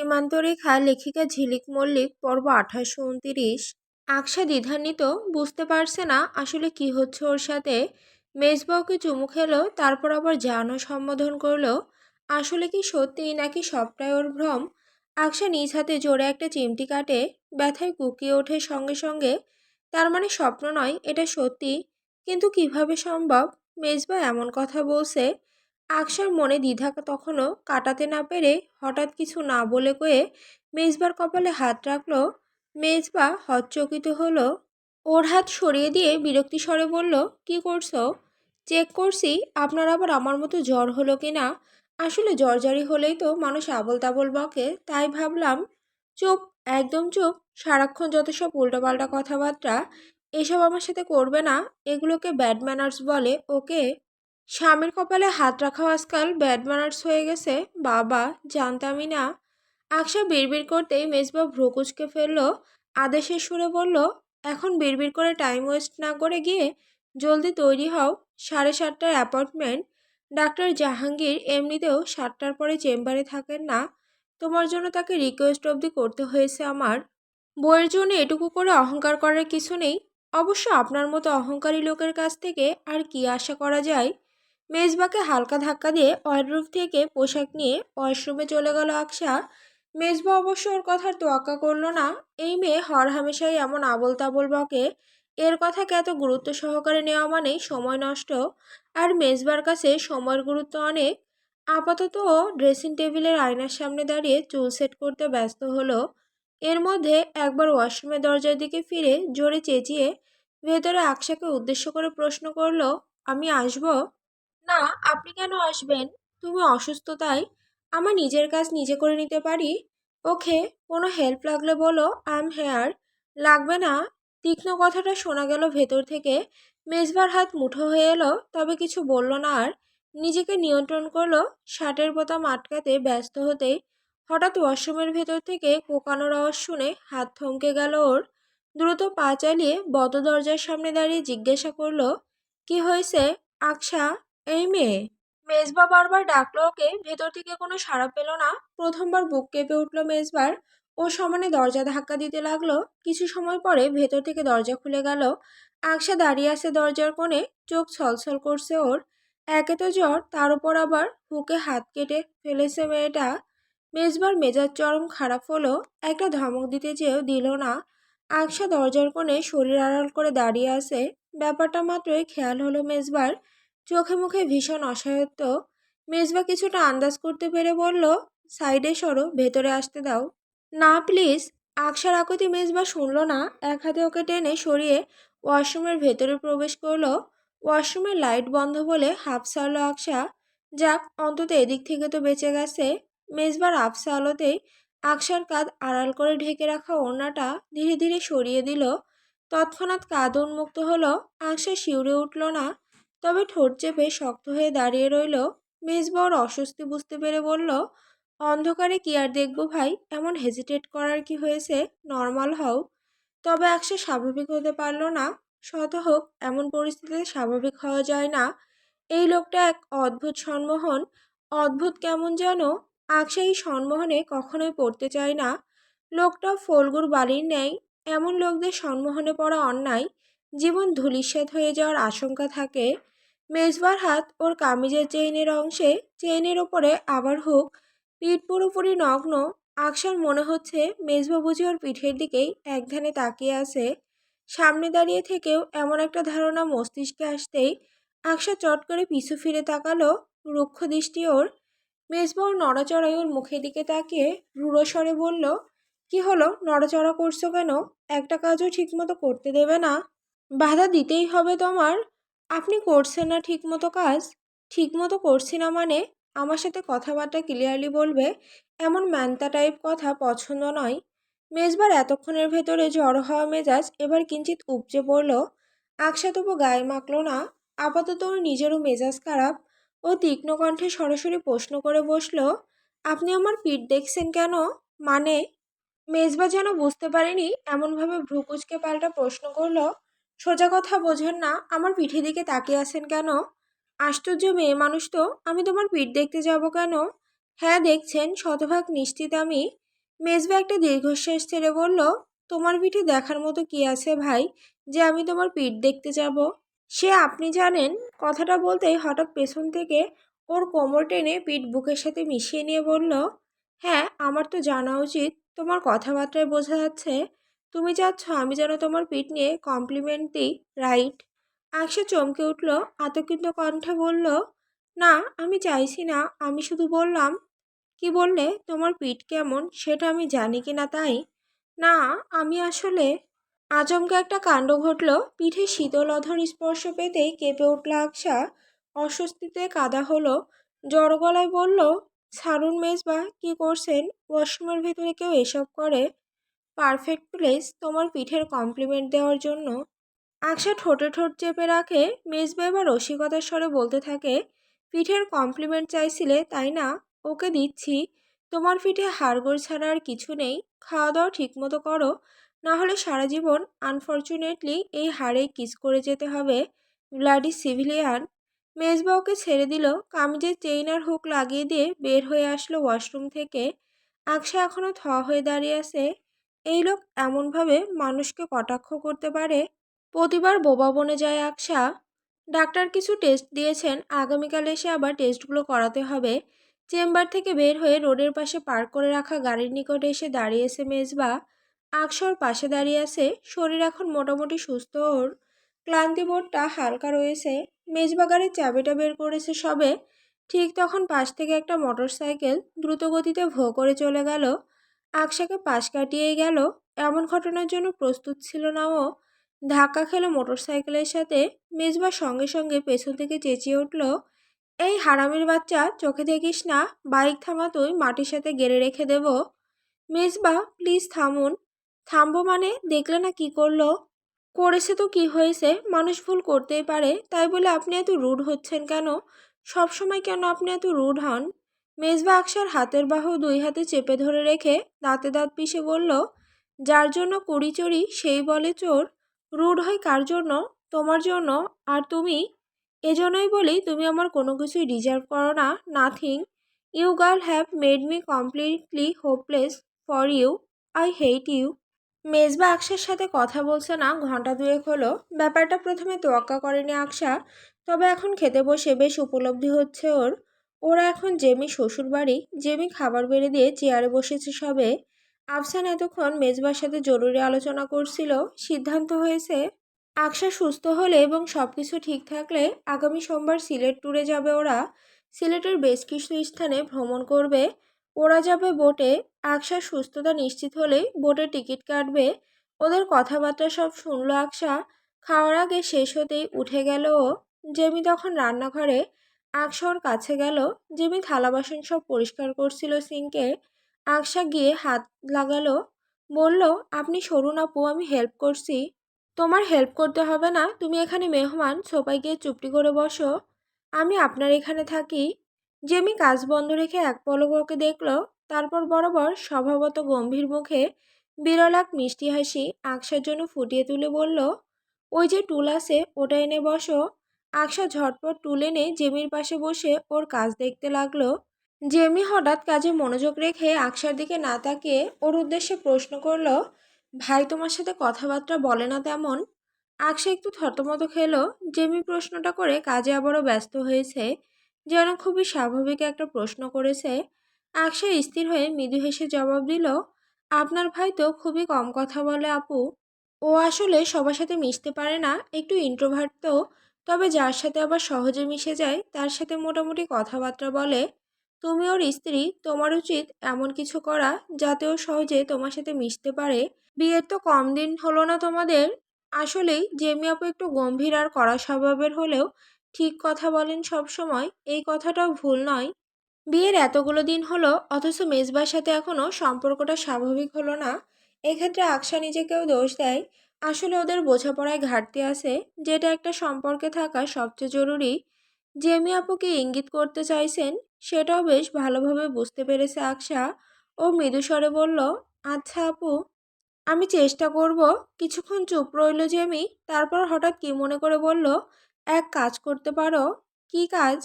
সীমান্তরেখা লেখিকা ঝিলিক মল্লিক পর্ব 1829। আকশা দ্বিধান্বিত, বুঝতে পারছে না আসলে কি হচ্ছে ওর সাথে। মেজবাউকে চুমু খেলো, তারপর আবার জানও সম্বোধন করলো। আসলে কি সত্যি নাকি সবটাই ওর ভ্রম? আকশা নিজ হাতে জোরে একটা চিমটি কাটে, ব্যথায় কুকিয়ে ওঠে সঙ্গে সঙ্গে। তার মানে স্বপ্ন নয়, এটা সত্যি। কিন্তু কিভাবে সম্ভব? মেজবা এমন কথা বলছে। আকশার মনে দ্বিধা তখনও কাটাতে না পেরে হঠাৎ কিছু না বলে কয়ে মেজবার কপালে হাত রাখলো। মেজবা হতচকিত হলো। ওর হাত সরিয়ে দিয়ে বিরক্তি স্বরে বলল, কি করছো? চেক করছি আপনার আবার আমার মতো জ্বর হলো কি না। আসলে জ্বরজারি হলেই তো মানুষ আবোল তাবোল বকে, তাই ভাবলাম। চুপ, একদম চুপ। সারাক্ষণ যত সব উল্টোপাল্টা কথাবার্তা, এসব আমার সাথে করবে না। এগুলোকে ব্যাড ম্যানার্স বলে, ওকে? স্বামীর কপালে হাত রাখাও আজকাল ব্যাড ম্যানার্স হয়ে গেছে? বাবা, জানতামই না। আকশা বিড়বিড় করতেই মেজবা ভ্রু কুঁচকে ফেলল। আদেশের সুরে বলল, এখন বিড়বিড় করে টাইম ওয়েস্ট না করে গিয়ে জলদি তৈরি হও। 7:30টার অ্যাপয়েন্টমেন্ট। ডাক্তার জাহাঙ্গীর এমনিতেও 7টার পরে চেম্বারে থাকেন না। তোমার জন্য তাকে রিকোয়েস্ট অবধি করতে হয়েছে আমার। বইয়ের জন্য এটুকু করে অহংকার করার কিছু নেই। অবশ্য আপনার মতো অহংকারী লোকের কাছ থেকে আর কি আশা করা যায়। মেজবাকে হালকা ধাক্কা দিয়ে ওয়ার্ডরোব থেকে পোশাক নিয়ে ওয়াশরুমে চলে গেল আকশা। মেজবা অবশ্য ওর কথার তোয়াক্কা করলো না। এই মেয়ে হরহামেশাই এমন আবোল তাবোল বকে, এর কথাকে এত গুরুত্ব সহকারে নেওয়া মানেই সময় নষ্ট। আর মেজবার কাছে সময়ের গুরুত্ব অনেক। আপাতত ও ড্রেসিং টেবিলের আয়নার সামনে দাঁড়িয়ে চুল সেট করতে ব্যস্ত হলো। এর মধ্যে একবার ওয়াশরুমের দরজার দিকে ফিরে জোরে চেঁচিয়ে ভেতরে আকশাকে উদ্দেশ্য করে প্রশ্ন করলো, আমি আসবো? না, আপনি কেন আসবেন? তুমি অসুস্থ তাই? আমার নিজের কাজ নিজে করে নিতে পারি। ওকে, কোনো হেল্প লাগলে বলো, আই এম হেয়ার। লাগবে না। তীক্ষ্ণ কথাটা শোনা গেল ভেতর থেকে। মেজবার হাত মুঠো হয়ে এলো, তবে কিছু বলল না আর। নিজেকে নিয়ন্ত্রণ করলো। শার্টের বোতাম আটকাতে ব্যস্ত হতেই হঠাৎ ওয়াশরুমের ভেতর থেকে কোকানোর আওয়াজ শুনে হাত থমকে গেল ওর। দ্রুত পা চালিয়ে বদ্ধ দরজার সামনে দাঁড়িয়ে জিজ্ঞাসা করলো, কি হয়েছে আকশা? এই মেয়ে। মেজবা বারবার ডাকলো ওকে, ভেতর থেকে কোনো সাড়া পেল না। প্রথমবার বুক কেঁপে উঠল মেজবার। ও সমানে দরজা ধাক্কা দিতে লাগলো। কিছু সময় পরে ভেতর থেকে দরজা খুলে গেল। আকশা দাঁড়িয়ে আছে দরজার কোণে, চোখ ছলছল করছে ওর। একে তো জ্বর, তার উপর আবার বুকে হাত কেটে ফেলেছে মেয়েটা। মেজবার মেজাজ চরম খারাপ হলো। একটা ধমক দিতে চেয়েও দিল না। আকশা দরজার কোণে শরীর আড়াল করে দাঁড়িয়ে আছে। ব্যাপারটা মাত্রই খেয়াল হলো মেজবার। চোখে মুখে ভীষণ অসহায়ত্ব। মেজবা কিছুটা আন্দাজ করতে পেরে বলল, সাইডে সরো, ভেতরে আসতে দাও। না প্লিজ। আকশার আকুতি মেজবা শুনল না। এক হাতে ওকে টেনে সরিয়ে ওয়াশরুমের ভেতরে প্রবেশ করলো। ওয়াশরুমের লাইট বন্ধ বলে হাফ ছাড়ল আকশা। যাক, অন্তত এদিক থেকে তো বেঁচে গেছে। মেজবার আফসা আলোতেই আকশার কাঁধ আড়াল করে ঢেকে রাখা ওড়নাটা ধীরে ধীরে সরিয়ে দিল। তৎক্ষণাৎ কাঁধ উন্মুক্ত হলো। আকশা শিউরে উঠল না, তবে ঠোঁট চেপে শক্ত হয়ে দাঁড়িয়ে রইল। মেজবা ওর অস্বস্তি বুঝতে পেরে বলল, অন্ধকারে কি আর দেখবো ভাই, এমন হেজিটেট করার কি হয়েছে? নর্মাল হও। তবে আকশা স্বাভাবিক হতে পারল না। শত হোক, এমন পরিস্থিতিতে স্বাভাবিক হওয়া যায় না। এই লোকটা এক অদ্ভুত সম্মোহন। অদ্ভুত কেমন যেন। আকশা এই সম্মোহনে কখনোই পড়তে চায় না। লোকটা ফলগুর বালির ন্যায়। এমন লোকদের সম্মোহনে পড়া অন্যায়। জীবন ধূলিসাৎ হয়ে যাওয়ার আশঙ্কা থাকে। মেজবার হাত ওর কামিজের চেইনের অংশে, চেইনের ওপরে আবার হুক। পিঠ পুরোপুরি নগ্ন। আকশার মনে হচ্ছে মেজবা বুঝি ওর পিঠের দিকেই একধানে তাকিয়ে আছে। সামনে দাঁড়িয়ে থেকেও এমন একটা ধারণা মস্তিষ্কে আসতেই আকশা চট করে পিছু ফিরে তাকালো। রুক্ষ দৃষ্টি ওর। মেজবা ওর নড়াচড়ায় ওর মুখের দিকে তাকিয়ে রূঢ় স্বরে বলল, কি হলো, নড়াচড়া করছো কেন? একটা কাজও ঠিকমতো করতে দেবে না? বাধা দিতেই হবে তোমার? আপনি করছেন না ঠিকমতো কাজ? ঠিকমতো করছি না মানে? আমার সাথে কথাবার্তা ক্লিয়ারলি বলবে। এমন ম্যানতা টাইপ কথা পছন্দ নয়। মেজবার এতক্ষণের ভেতরে জড়ো হওয়া মেজাজ এবার কিঞ্চিত উপচে পড়ল। আকশা তবু গায়ে মাখল না। আপাতত ওর নিজেরও মেজাজ খারাপ। ও তীক্ষ্ণ কণ্ঠে সরাসরি প্রশ্ন করে বসল, আপনি আমার পিঠ দেখছেন কেন? মানে? মেজবা যেন বুঝতে পারেনি, এমনভাবে ভ্রু কুঁচকে পাল্টা প্রশ্ন করল, সোজা কথা বোঝেন না, আমার পিঠের দিকে তাকিয়ে আছেন কেন? আশ্চর্য মেয়ে মানুষ তো, আমি তোমার পিঠ দেখতে যাব কেন? হ্যাঁ দেখছেন, শতভাগ নিশ্চিত আমি। মেজবা একটা দীর্ঘশ্বাস ছেড়ে বলল, তোমার পিঠে দেখার মতো কি আছে ভাই, যে আমি তোমার পিঠ দেখতে যাব? সে আপনি জানেন। কথাটা বলতেই হঠাৎ পেছন থেকে ওর কোমর টেনে পিঠ বুকের সাথে মিশিয়ে নিয়ে বলল, হ্যাঁ আমার তো জানা উচিত। তোমার কথাবার্তায় বোঝা যাচ্ছে তুমি চাচ্ছ আমি যেন তোমার পিঠ নিয়ে কমপ্লিমেন্ট দিই, রাইট? আকশা চমকে উঠল, আতঙ্কিত কণ্ঠে বলল, না আমি চাইছি না, আমি শুধু বললাম। কি বললে? তোমার পিঠ কেমন সেটা আমি জানি কি না তাই? না, আমি আসলে। আচমকা একটা কাণ্ড ঘটল। পিঠে শীতল অধর স্পর্শ পেতেই কেঁপে উঠল আকশা। অস্বস্তিতে কাদা হলো। জড়ো গলায় বলল, ছাড়ুন মেজবা, কি করছেন? ওয়াশরুমের ভেতরে কেউ এসব করে? পারফেক্ট প্লেস তোমার পিঠের কমপ্লিমেন্ট দেওয়ার জন্য। আকশা ঠোঁটে ঠোঁট চেপে রাখে। মেজবা এবার রসিকতার স্বরে বলতে থাকে, পিঠের কমপ্লিমেন্ট চাইছিলে তাই না? ওকে দিচ্ছি। তোমার পিঠে হাড়গোড় ছাড়া আর কিছু নেই। খাওয়া দাওয়া ঠিকমতো করো, না হলে সারা জীবন আনফর্চুনেটলি এই হাড়েই কিস করে যেতে হবে। Bloody civilian. মেজবা ওকে ছেড়ে দিল। কামিজের চেইন আর হুক লাগিয়ে দিয়ে বের হয়ে আসলো ওয়াশরুম থেকে। আকশা এখনো থ হয়ে দাঁড়িয়ে আছে। এই লোক এমনভাবে মানুষকে কটাক্ষ করতে পারে? প্রতিবার বোবা বনে যায় আকশা। ডাক্তার কিছু টেস্ট দিয়েছেন, আগামীকাল এসে আবার টেস্টগুলো করাতে হবে। চেম্বার থেকে বের হয়ে রোডের পাশে পার্ক করে রাখা গাড়ির নিকটে এসে দাঁড়িয়েছে মেজবা। আকশার পাশে দাঁড়িয়ে আছে। শরীর এখন মোটামুটি সুস্থ ওর। ক্লান্তিবোধটা হালকা রয়েছে। মেজবা গাড়ির চাবিটা বের করেছে সবে। ঠিক তখন পাশ থেকে একটা মোটরসাইকেল দ্রুত গতিতে ভোঁ করে চলে গেল। আকশাকে পাশ কাটিয়েই গেল। এমন ঘটনার জন্য প্রস্তুত ছিল না ও। ধাক্কা খেলো মোটরসাইকেলের সাথে। মেজবা সঙ্গে সঙ্গে পেছন থেকে চেঁচিয়ে উঠল, এই হারামির বাচ্চা, চোখে দেখিস না? বাইক থামা, তুই মাটির সাথে গেড়ে রেখে দেব। মেজবা প্লিজ থামুন। থামবো মানে? দেখলে না কি করলো? করেছে তো কি হয়েছে? মানুষ ভুল করতেই পারে, তাই বলে আপনি এত রুড হচ্ছেন কেন? সব সময় কেন আপনি এত রুড হন? মেজবা আকশার হাতের বাহু দুই হাতে চেপে ধরে রেখে দাঁতে দাঁত পিষে বলল, যার জন্য করি চড়ি সেই বলে চোর। রুড হয় কার জন্য? তোমার জন্য। আর তুমি? এজন্যই বলি তুমি আমার কোনো কিছুই ডিজার্ভ করো না। Nothing. You girl have made me completely hopeless for you. I hate you. Mezba আকশার সাথে কথা বলছে না ঘন্টা দুয়েক হলো। ব্যাপারটা প্রথমে তোয়াক্কা করেনি আকশা, তবে এখন খেতে বসে বেশ উপলব্ধি হচ্ছে ওর। ওরা এখন জেমি শ্বশুর বাড়ি। জেমি খাবার বেড়ে দিয়ে চেয়ারে বসেছে সবে। আফসান এতক্ষণ মেজবার সাথে জরুরি আলোচনা করছিল। সিদ্ধান্ত হয়েছে, আকশা সুস্থ হলে এবং সব কিছু ঠিক থাকলে আগামী সোমবার সিলেট ট্যুরে যাবে ওরা। সিলেটের বেশ কিছু স্থানে ভ্রমণ করবে। ওরা যাবে বোটে। আকশার সুস্থতা নিশ্চিত হলেই বোটের টিকিট কাটবে। ওদের কথাবার্তা সব শুনলো আকশা। খাওয়ার আগে শেষ হতেই উঠে গেল ও। জেমি তখন রান্নাঘরে। আকশা ওর কাছে গেল। জেমি থালা বাসন সব পরিষ্কার করছিল সিঙ্কে। আকশা গিয়ে হাত লাগালো। বলল, আপনি সরুন আপু, আমি হেল্প করছি। তোমার হেল্প করতে হবে না, তুমি এখানে মেহমান, সোফায় গিয়ে চুপটি করে বসো। আমি আপনার এখানে থাকি। জেমি কাজ বন্ধ রেখে এক পলক ওকে দেখল। তারপর বরাবর স্বভাবত গম্ভীর মুখে বিরল এক মিষ্টি হাসি আকশার জন্য ফুটিয়ে তুলে বলল, ওই যে টুল আছে, ওটা এনে বসো। আকশা ঝটপট টুল এনে জেমির পাশে বসে ওর কাজ দেখতে লাগলো। জেমি হঠাৎ কাজে মনোযোগ রেখে আকশার দিকে না তাকিয়ে ওর উদ্দেশ্যে প্রশ্ন করল, ভাই তোমার সাথে কথাবার্তা বলে না তেমন? আকশা একটু থতমত খেলো। জেমি প্রশ্নটা করে কাজে আবারও ব্যস্ত হয়েছে, যেন খুবই স্বাভাবিক একটা প্রশ্ন করেছে। আকশা স্থির হয়ে মৃদু হেসে জবাব দিল, আপনার ভাই তো খুবই কম কথা বলে আপু। ও আসলে সবার সাথে মিশতে পারে না, একটু ইন্ট্রোভার্ট তো। তবে যার সাথে আবার সহজে মিশে যায় তার সাথে মোটামুটি কথাবার্তা বলে। তুমি ওর স্ত্রী, তোমার উচিত এমন কিছু করা যাতে ও সহজে তোমার সাথে মিশতে পারে। বিয়ের তো কম দিন হলো না তোমাদের। আসলেই জেমি আপু একটু গম্ভীর আর কড়া স্বভাবের হলেও ঠিক কথা বলেন সব সময়, এই কথাটাও ভুল নয়। বিয়ের এতগুলো দিন হলো অথচ মেজবার সাথে এখনো সম্পর্কটা স্বাভাবিক হলো না। এক্ষেত্রে আকশা নিজেকেও দোষ দেয়। আসলে ওদের বোঝাপড়ায় ঘাটতি আছে, যেটা একটা সম্পর্কে থাকা সবচেয়ে জরুরি। জেমি আপুকে ইঙ্গিত করতে চাইছেন, সেটাও বেশ ভালোভাবে বুঝতে পেরেছে আকশা। ও মৃদুস্বরে বলল, আচ্ছা আপু, আমি চেষ্টা করব। কিছুক্ষণ চুপ রইল জেমি। তারপর হঠাৎ কি মনে করে বলল, এক কাজ করতে পারো। কি কাজ?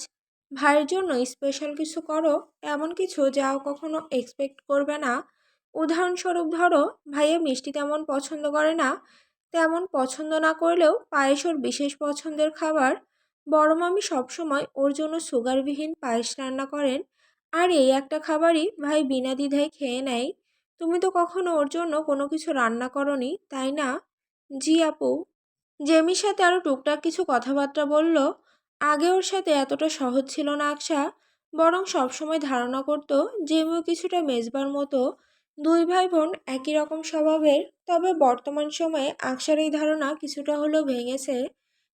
ভাইয়ের জন্য স্পেশাল কিছু করো, এমন কিছু যা ও কখনো এক্সপেক্ট করবে না। উদাহরণস্বরূপ ধরো, ভাইয়া মিষ্টি তেমন পছন্দ করে না, তেমন পছন্দ না করলেও পায়েস ওর বিশেষ পছন্দের খাবার। বড় মামি সবসময় ওর জন্য সুগারবিহীন পায়েস রান্না করেন, আর এই একটা খাবারই ভাই বিনা দ্বিধায় খেয়ে নেয়। তুমি তো কখনো ওর জন্য কোনো কিছু রান্না করনি, তাই না? জি আপু। জেমির সাথে আরও টুকটাক কিছু কথাবার্তা বলল। আগে ওর সাথে এতটা সহজ ছিল না আকশা, বরং সবসময় ধারণা করতো জেমিও কিছুটা মেজবার মতো। দুই ভাই বোন একই রকম স্বভাবের, তবে বর্তমান সময়ে আকশার এই ধারণা কিছুটা হলেও ভেঙেছে।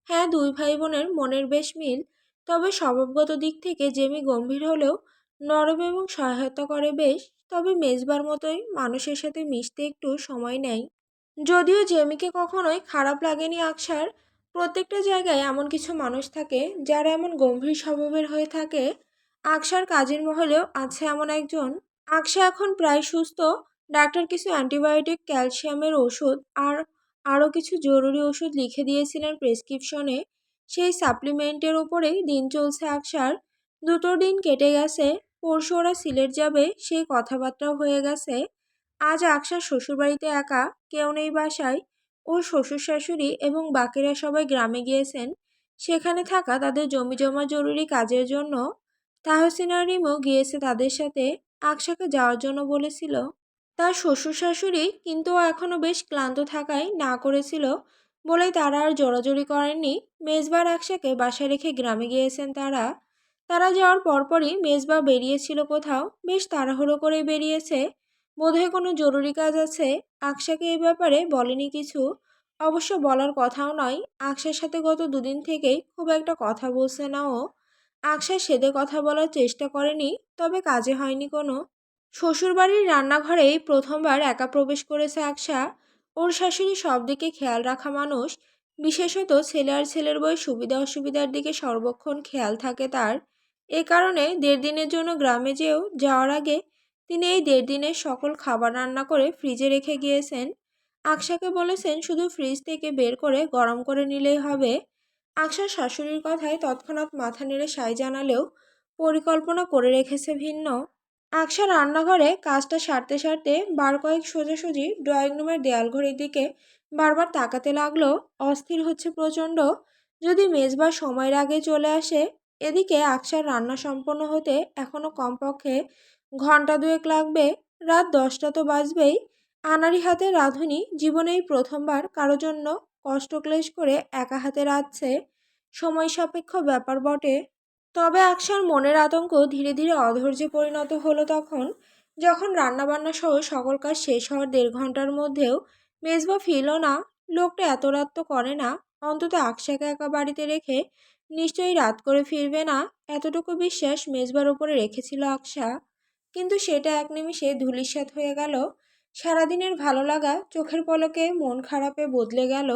হ্যাঁ, দুই ভাই বোনের মনের বেশ মিল, তবে স্বভাবগত দিক থেকে জেমি গম্ভীর হলেও নরম এবং সহায়তা করে বেশ। তবে মেজবার মতোই মানুষের সাথে মিশতে একটু সময় নেয়। যদিও জেমিকে কখনোই খারাপ লাগেনি আকশার। প্রত্যেকটা জায়গায় এমন কিছু মানুষ থাকে যারা এমন গম্ভীর স্বভাবের হয়ে থাকে। আকশার কাজের মহলেও আছে এমন একজন। আকশা এখন প্রায় সুস্থ। ডাক্তার কিছু অ্যান্টিবায়োটিক, ক্যালসিয়ামের ওষুধ আর আরও কিছু জরুরি ওষুধ লিখে দিয়েছিলেন প্রেসক্রিপশনে। সেই সাপ্লিমেন্টের ওপরেই দিন চলছে আকশার। দুটো দিন কেটে গেছে, পরশু ওরা সিলেট যাবে সেই কথাবার্তাও হয়ে গেছে। আজ আকশার শ্বশুরবাড়িতে একা, কেউ নেই বাসায়। ওর শ্বশুর শাশুড়ি এবং বাকিরা সবাই গ্রামে গিয়েছেন সেখানে থাকা তাদের জমি জমা জরুরি কাজের জন্য। তাহসিন আর রিমও গিয়েছে তাদের সাথে। আকশাকে যাওয়ার জন্য বলেছিল। তার শ্বশুর শাশুড়ি কিন্তু ও এখনো বেশ ক্লান্ত থাকায় না করেছিল বলেই তারা আর জোরাজুরি করেননি। মেজবার আকশাকে বাসায় রেখে গ্রামে গিয়েছেন তারা। তারা যাওয়ার পরপরই মেজবা বেরিয়েছিল কোথাও, বেশ তাড়াহুড়ো করেই বেরিয়েছে। বোধহয় কোনো জরুরি কাজ আছে। আকশাকে এই ব্যাপারে বলেনি কিছু, অবশ্য বলার কথাও নয়। আকশার সাথে গত দুদিন থেকেই খুব একটা কথা বলছে না ও। আকশা সেদে কথা বলার চেষ্টা করেনি, তবে কাজে হয়নি কোনো। শ্বশুরবাড়ির রান্নাঘরেই প্রথমবার একা প্রবেশ করেছে আকশা। ওর শাশুড়ি সব দিকে খেয়াল রাখা মানুষ, বিশেষত ছেলে আর ছেলের বই সুবিধা অসুবিধার দিকে সর্বক্ষণ খেয়াল থাকে তার। এ কারণে 1.5 দিনের জন্য গ্রামে যাওয়ার আগে তিনি এই 1.5 দিনের সকল খাবার রান্না করে ফ্রিজে রেখে গিয়েছেন। আকশাকে বলেছেন শুধু ফ্রিজ থেকে বের করে গরম করে নিলেই হবে। আকশার শাশুড়ির কথায় তৎক্ষণাৎ মাথা নেড়ে সায় জানালেও পরিকল্পনা করে রেখেছে ভিন্ন। আকশা রান্নাঘরে কাজটা সারতে সারতে বার কয়েক সোজাসুজি ড্রয়িং রুমের দেয়াল ঘড়ির দিকে বারবার তাকাতে লাগলো। অস্থির হচ্ছে প্রচণ্ড, যদি মেজবার সময়ের আগে চলে আসে। এদিকে আকশার রান্না সম্পন্ন হতে এখনো কমপক্ষে ঘন্টা দুয়েক লাগবে। রাত 10টা তো বাজবেই। আনাড়ি হাতে রাঁধুনি জীবনেই প্রথমবার কারো জন্য কষ্টক্লেশ করে একা হাতে রাঁধছে। সময় সাপেক্ষ ব্যাপার বটে। তবে আকশার মনের আতঙ্ক ধীরে ধীরে অধৈর্যে পরিণত হলো তখন, যখন রান্নাবান্না সহ সকল কাজ শেষ হওয়ার 1.5 ঘন্টার মধ্যেও মেজবা ফিরল না। লোকটা এত রাত তো করে না, অন্তত আকশাকে একা বাড়িতে রেখে নিশ্চয়ই রাত করে ফিরবে না, এতটুকু বিশ্বাস মেজবার উপরে রেখেছিল আকশা। কিন্তু সেটা এক নিমিষে ধূলিসাৎ হয়ে গেল। সারাদিনের ভালো লাগা চোখের পলকে মন খারাপে বদলে গেল।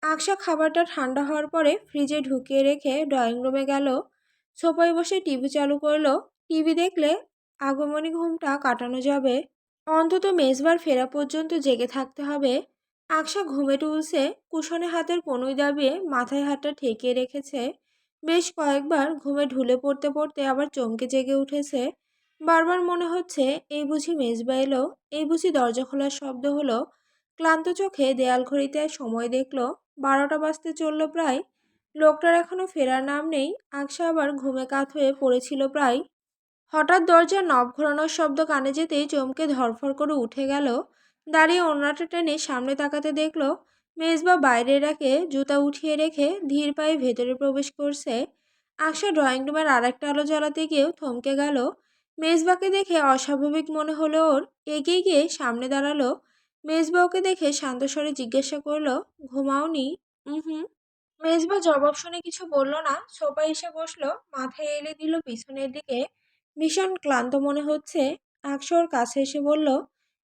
আকশা খাবারটা ঠান্ডা হওয়ার পরে ফ্রিজে ঢুকিয়ে রেখে ড্রয়িং রুমে গেল। সোফায় বসে টিভি চালু করলো। টিভি দেখলে আগমনী ঘুমটা কাটানো যাবে। অন্তত মেজবার ফেরা পর্যন্ত জেগে থাকতে হবে। আকশা ঘুমে টুলছে, কুশনে হাতের কনুই দাবিয়ে মাথায় হাতটা ঠেকিয়ে রেখেছে। বেশ কয়েকবার ঘুমে ঢুলে পড়তে পড়তে আবার চমকে জেগে উঠেছে। বারবার মনে হচ্ছে এই বুঝি মেজবা এলো, এই বুঝি দরজা খোলার শব্দ হলো। ক্লান্ত চোখে দেয়াল ঘড়িতে সময় দেখলো 12টা বাজতে চলল প্রায়। লোকটার এখনো ফেরার নাম নেই। আকশা আবার ঘুমে কাত হয়ে পড়েছিল প্রায়। হঠাৎ দরজার নব ঘোরানোর শব্দ কানে যেতেই চমকে ধরফর করে উঠে গেল। দাঁড়িয়ে ওড়নাটা টেনে সামনে তাকাতে দেখলো মেজবা বাইরের রাখে জুতা উঠিয়ে রেখে ধীর পায়ে ভেতরে প্রবেশ করছে। আকশা ড্রয়িং রুমের আর একটা আলো জ্বালাতে গিয়েও থমকে গেল। মেজবাকে দেখে অস্বাভাবিক মনে হলো ওর। এগিয়ে গিয়ে সামনে দাঁড়ালো। মেজবা ওকে দেখে শান্ত স্বরে জিজ্ঞাসা করলো, ঘুমাওনি? হুম। মেজবা জবাব শুনে কিছু বলল না, সোফায় এসে বসলো, মাথায় এলে দিল পিছনের দিকে। ভীষণ ক্লান্ত মনে হচ্ছে। আকশা ওর কাছে এসে বলল,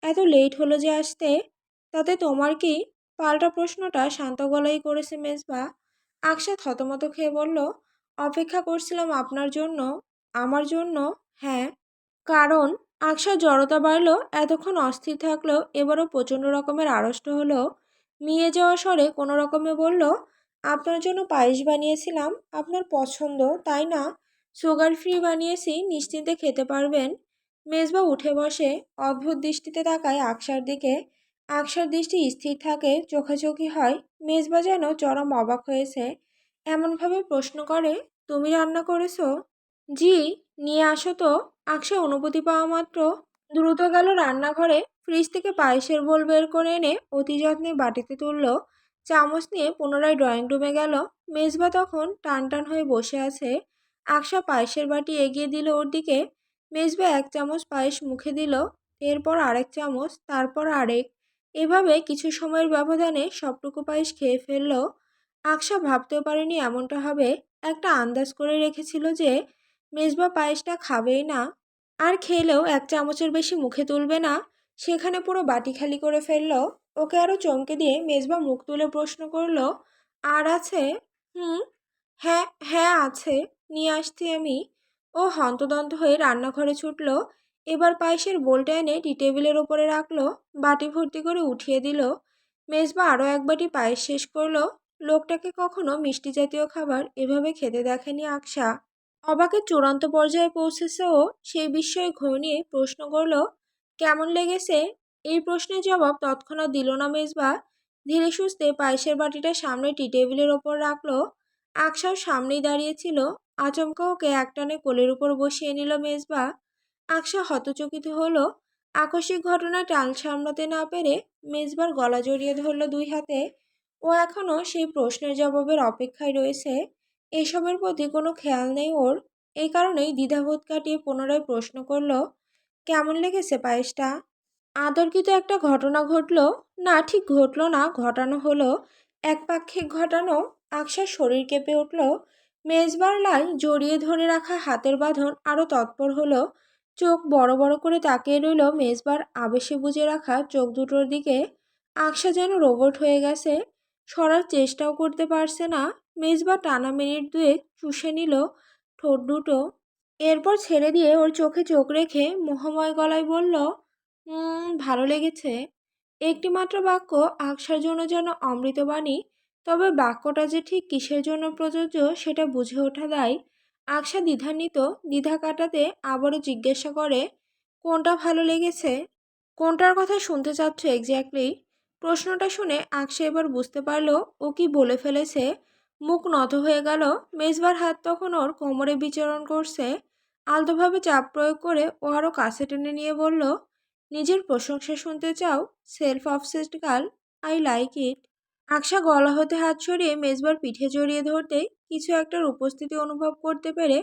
এত লেট হলো যে আসতে? তাতে তোমার কি? পাল্টা প্রশ্নটা শান্ত গলায় করেছে মেজবা। আকশা থতমত খেয়ে বলল, অপেক্ষা করছিলাম আপনার জন্য। আমার জন্য? হ্যাঁ। কারণ? আকশার জড়তা বাড়ল। এতক্ষণ অস্থির থাকলেও এবারও প্রচণ্ড রকমের আড়ষ্ট হলো। মিয়ে যাওয়া স্বরে কোনো রকমে বলল, আপনার জন্য পায়েস বানিয়েছিলাম, আপনার পছন্দ তাই না? সুগার ফ্রি বানিয়েছি, নিশ্চিন্তে খেতে পারবেন। মেজবা উঠে বসে, অদ্ভুত দৃষ্টিতে তাকায় আকশার দিকে। আকশার দৃষ্টি স্থির থাকে, চোখাচোখি হয়। মেজবা যেন চরম অবাক হয়েছে, এমনভাবে প্রশ্ন করে, তুমি রান্না করেছো? জি। নিয়ে আসো তো। আকশা অনুমতি পাওয়া মাত্র দ্রুত গেল রান্নাঘরে, ফ্রিজ থেকে পায়েসের বোল বের করে এনে অতি যত্নে বাটিতে তুলল। চামচ নিয়ে পুনরায় ড্রয়িং রুমে গেল। মেজবা তখন টান টান হয়ে বসে আছে। আকশা পায়েসের বাটি এগিয়ে দিল ওর দিকে। মেজবা এক চামচ পায়েস মুখে দিল, এরপর আরেক চামচ, তারপর আরেক। এভাবে কিছু সময়ের ব্যবধানে সবটুকু পায়েস খেয়ে ফেলল। আকশা ভাবতেও পারেনি এমনটা হবে। একটা আন্দাজ করে রেখেছিল যে মেজবা পায়েসটা খাবেই না, আর খেলেও এক চামচের বেশি মুখে তুলবে না। সেখানে পুরো বাটি খালি করে ফেলল। ওকে আরো চমকে দিয়ে মেজবা মুখ তুলে প্রশ্ন করলো, আর আছে? হুম। হ্যাঁ হ্যাঁ আছে, নিয়ে আসছি আমি। ও হন্তদন্ত হয়ে রান্নাঘরে ছুটল। এবার পায়েসের বোলটা এনে টি টেবিলের ওপরে রাখলো, বাটি ভর্তি করে উঠিয়ে দিল। মেজবা আরও এক বাটি পায়েস শেষ করলো। লোকটাকে কখনো মিষ্টি জাতীয় খাবার এভাবে খেতে দেখেনি আকশা। অবাকের চূড়ান্ত পর্যায়ে পৌঁছেছে ও। সেই বিস্ময়ে ঘনিয়ে প্রশ্ন করলো, কেমন লেগেছে? এই প্রশ্নের জবাব তৎক্ষণাৎ দিল না মেজবা। ধীরে সুস্থে পায়েসের বাটিটা সামনে টি টেবিলের ওপর রাখলো। আকশাও সামনেই দাঁড়িয়েছিল। আচমকা ওকে একটানে কোলের উপর বসিয়ে নিল মেজবা। আকশা হতচকিত হলো। আকস্মিক ঘটনা টাল সামলাতে না পেরে মেজবার গলা জড়িয়ে ধরল দুই হাতে। ও এখনো সেই প্রশ্নের জবাবের অপেক্ষায় রয়েছে। এসবের প্রতি কোনো খেয়াল নেই ওর। এই কারণেই দ্বিধাবোধ কাটিয়ে পুনরায় প্রশ্ন করল, কেমন লেগেছে পায়েসটা? আতর্কিত একটা ঘটনা ঘটলো। না, ঠিক ঘটলো না, ঘটানো হলো। একপাক্ষিক ঘটানো। আকশার শরীর কেঁপে উঠল। মেজবার লাই জড়িয়ে ধরে রাখা হাতের বাঁধন আরো তৎপর হলো। চোখ বড় বড় করে তাকিয়ে রইল মেজবার আবেশে বুজে রাখা চোখ দুটোর দিকে। আকশা যেন রোবট হয়ে গেছে, সরার চেষ্টাও করতে পারছে না। মেজবা টানা মিনিট দুয়েক চুষে নিল ঠোঁট দুটো, এরপর ছেড়ে দিয়ে ওর চোখে চোখ রেখে মোহময় গলায় বলল, ভালো লেগেছে। একটিমাত্র বাক্য আকশার জন্য যেন অমৃতবাণী। তবে বাক্যটা যে ঠিক কিসের জন্য প্রযোজ্য সেটা বুঝে ওঠা দায়। আকশা দ্বিধান্বিত, দ্বিধা কাটাতে আবারও জিজ্ঞাসা করে, কোনটা ভালো লেগেছে? কোনটার কথা শুনতে চাচ্ছ এক্স্যাক্টলি? প্রশ্নটা শুনে আকশা এবার বুঝতে পারল ও কি বলে ফেলেছে। মুখ নত হয়ে গেল। মেজবার হাত তখন ওর কোমরে বিচরণ করছে। আলতোভাবে চাপ প্রয়োগ করে ও আরও কাছে টেনে নিয়ে বলল, নিজের প্রশংসা শুনতে চাও? Self obsessed girl, I like it. Aksa গলা হতে হাত সরিয়ে মেজবার পিঠে জড়িয়ে ধরতে কিছু একটার উপস্থিতি অনুভব করতে পেরে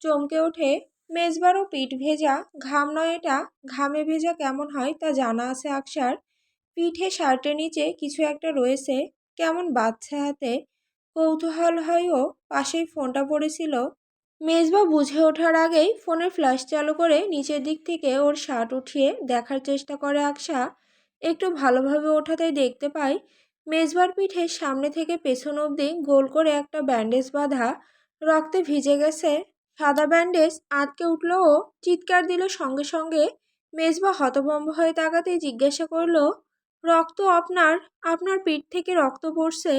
চমকে ওঠে। মেজবারও পিঠ ভেজা, ঘাম নয় এটা। ঘামে ভেজা কেমন হয় তা জানা আছে আকশার। পিঠে শার্টের নিচে কিছু একটা রয়েছে, কেমন বাচ্চা হাতে। কৌতূহল হয়ও পাশেই ফোনটা পড়েছিল। মেজবা বুঝে ওঠার আগেই ফোনের ফ্ল্যাশ চালু করে নিচের দিক থেকে ওর শার্ট উঠিয়ে দেখার চেষ্টা করে আকশা। একটু ভালোভাবে ওঠাতেই দেখতে পাই মেজবার পিঠের সামনে থেকে পেছন অবধি গোল করে একটা ব্যান্ডেজ বাঁধা, রক্তে ভিজে গেছে। সাদা ব্যান্ডেজ আটকে উঠল ও, চিৎকার দিল সঙ্গে সঙ্গে। মেজবা হতভম্ব হয়ে তাকাতেই জিজ্ঞাসা করলো, রক্ত? আপনার আপনার পিঠ থেকে রক্ত পড়ছে?